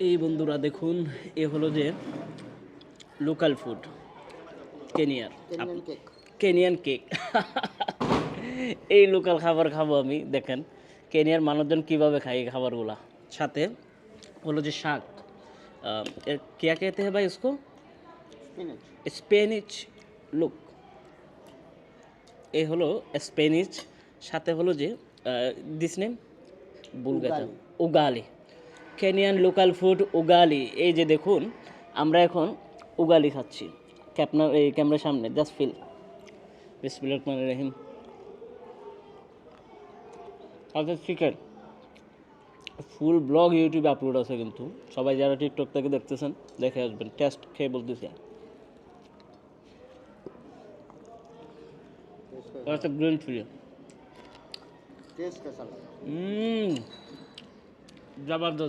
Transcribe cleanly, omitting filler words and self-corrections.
এই বন্ধুরা দেখুন, এ হলো যে লোকাল ফুড কেনিয়ার কেনিয়ান কেক। Kenyan cake. এই লোকাল খাবার খাবো আমি। দেখেন কেনিয়ার মানুষজন কীভাবে খায় এই খাবারগুলা। সাথে হলো যে শাক, क्या कहते हैं भाई इसको? স্পিনাচ। Spinach look. এই হলো স্পেনিচ, সাথে হলো যে দিস নেম বুলগাতা ugali. Ugali. Kenyan local food ugali. এই যে দেখুন, আমরা এখন উগালি খাচ্ছি। এই ক্যামেরার সামনে জাস্ট ফিল। বিসমিল্লাহির রহমানির রহিম। আচ্ছা চিকেন ফুল ব্লগ ইউটিউবে আপলোড আছে, কিন্তু সবাই যারা টিকটক থেকে দেখতেছেন দেখে আসবেন। টেস্ট খেয়ে বলতেছি। একটা গ্রিন চিলি। টেস্ট कैसा लगा? জবরদস্ত।